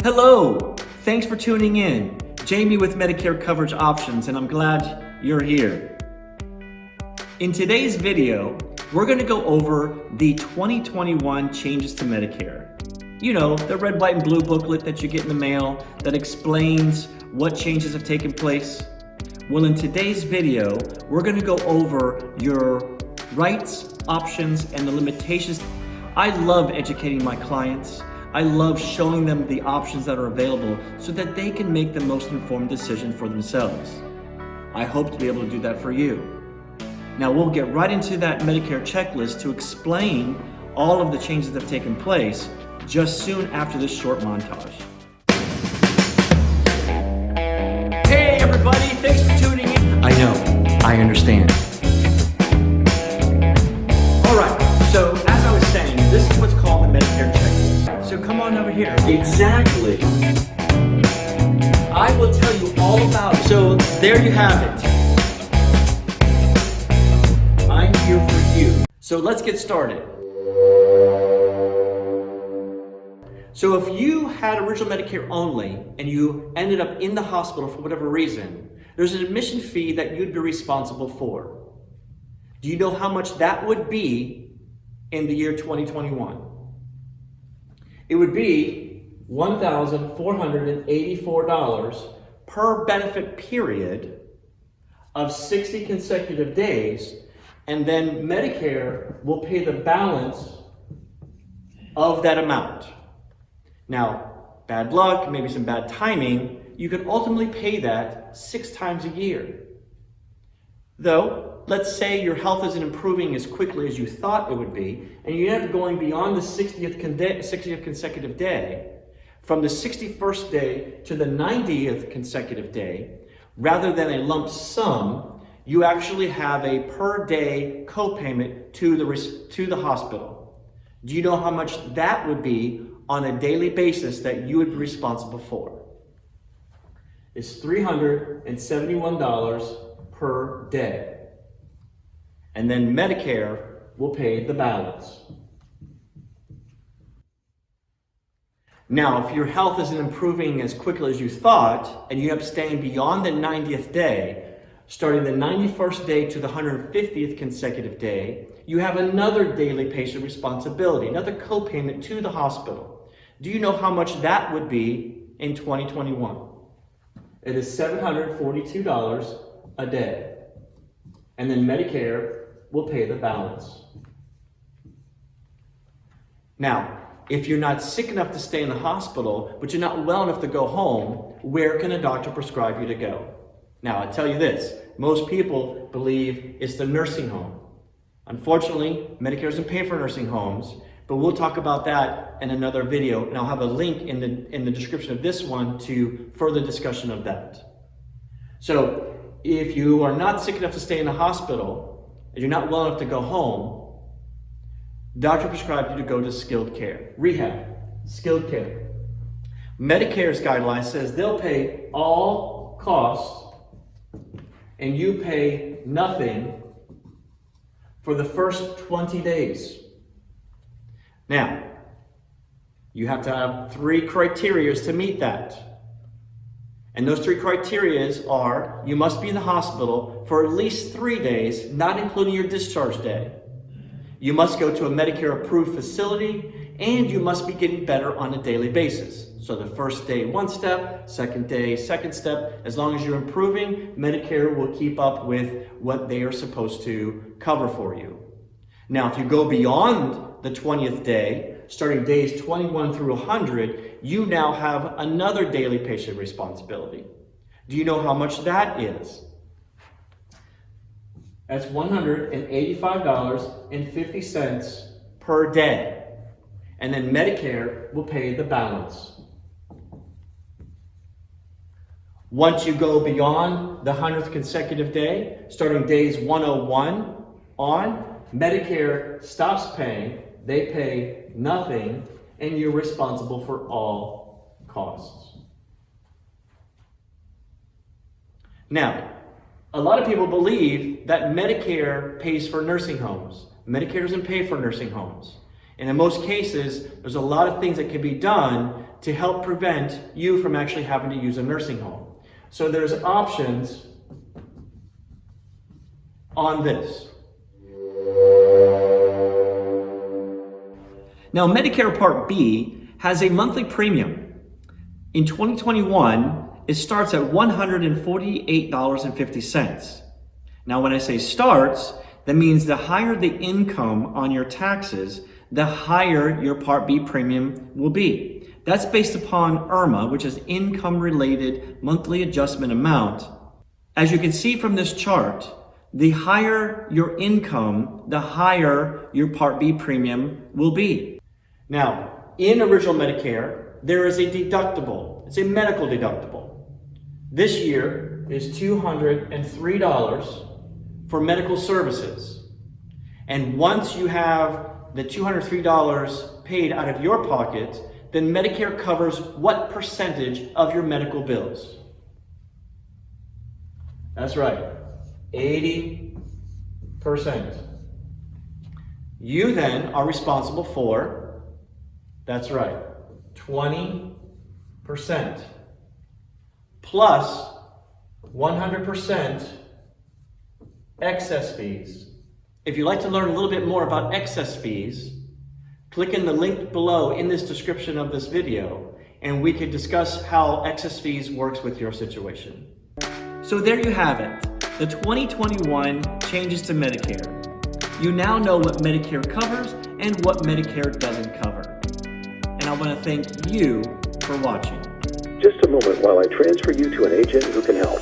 Hello, thanks for tuning in. Jamie with Medicare Coverage Options, and I'm glad you're here. In today's video, we're going to go over the 2021 changes to Medicare. You know, the red, white, and blue booklet that you get in the mail that explains what changes have taken place. Well, in today's video, we're going to go over your rights, options, and the limitations. I love educating my clients. I love showing them the options that are available so that they can make the most informed decision for themselves. I hope to be able to do that for you. Now we'll get right into that Medicare checklist to explain all of the changes that have taken place just soon after this short montage. Hey everybody, thanks for tuning in. I know, I understand. All right, so as I was saying, this is what's called the Medicare checklist. So come on over here. Exactly. I will tell you all about it. So there you have it. I'm here for you. So let's get started. So if you had original Medicare only and you ended up in the hospital for whatever reason, there's an admission fee that you'd be responsible for. Do you know how much that would be in the year 2021? It would be $1,484 per benefit period of 60 consecutive days, and then Medicare will pay the balance of that amount. Now, bad luck, maybe some bad timing, you could ultimately pay that 6 times a year. Though, let's say your health isn't improving as quickly as you thought it would be, and you end up going beyond the 60th consecutive day, from the 61st day to the 90th consecutive day, rather than a lump sum, you actually have a per day copayment to the hospital. Do you know how much that would be on a daily basis that you would be responsible for? It's $371 per day. And then Medicare will pay the balance. Now, if your health isn't improving as quickly as you thought, and you end up staying beyond the 90th day, starting the 91st day to the 150th consecutive day, you have another daily patient responsibility, another copayment to the hospital. Do you know how much that would be in 2021? It is $742 a day. And then Medicare will pay the balance. Now, if you're not sick enough to stay in the hospital, but you're not well enough to go home, where can a doctor prescribe you to go? Now, I tell you this, most people believe it's the nursing home. Unfortunately, Medicare doesn't pay for nursing homes, but we'll talk about that in another video, and I'll have a link in the description of this one to further discussion of that. So, if you are not sick enough to stay in the hospital, and you're not well enough to go home, doctor prescribed you to go to skilled care, rehab, skilled care. Medicare's guideline says they'll pay all costs and you pay nothing for the first 20 days. Now, you have to have 3 criteria to meet that. And those 3 criteria are, you must be in the hospital for at least 3 days, not including your discharge day. You must go to a Medicare approved facility, and you must be getting better on a daily basis. So the first day, 1 step, second day, 2nd step. As long as you're improving, Medicare will keep up with what they are supposed to cover for you. Now, if you go beyond the 20th day, starting days 21 through 100, you now have another daily patient responsibility. Do you know how much that is? That's $185.50 per day. And then Medicare will pay the balance. Once you go beyond the 100th consecutive day, starting days 101 on, Medicare stops paying, they pay nothing, and you're responsible for all costs. Now, a lot of people believe that Medicare pays for nursing homes. Medicare doesn't pay for nursing homes. And in most cases, there's a lot of things that can be done to help prevent you from actually having to use a nursing home. So there's options on this. Now, Medicare Part B has a monthly premium. In 2021, it starts at $148.50. Now, when I say starts, that means the higher the income on your taxes, the higher your Part B premium will be. That's based upon IRMA, which is income-related monthly adjustment amount. As you can see from this chart, the higher your income, the higher your Part B premium will be. Now, in Original Medicare, there is a deductible. It's a medical deductible. This year is $203 for medical services. And once you have the $203 paid out of your pocket, then Medicare covers what percentage of your medical bills? That's right, 80%. You then are responsible for, that's right, 20% plus 100% excess fees. If you'd like to learn a little bit more about excess fees, click in the link below in this description of this video, and we can discuss how excess fees works with your situation. So there you have it, the 2021 changes to Medicare. You now know what Medicare covers and what Medicare doesn't cover. And I want to thank you for watching. Just a moment while I transfer you to an agent who can help.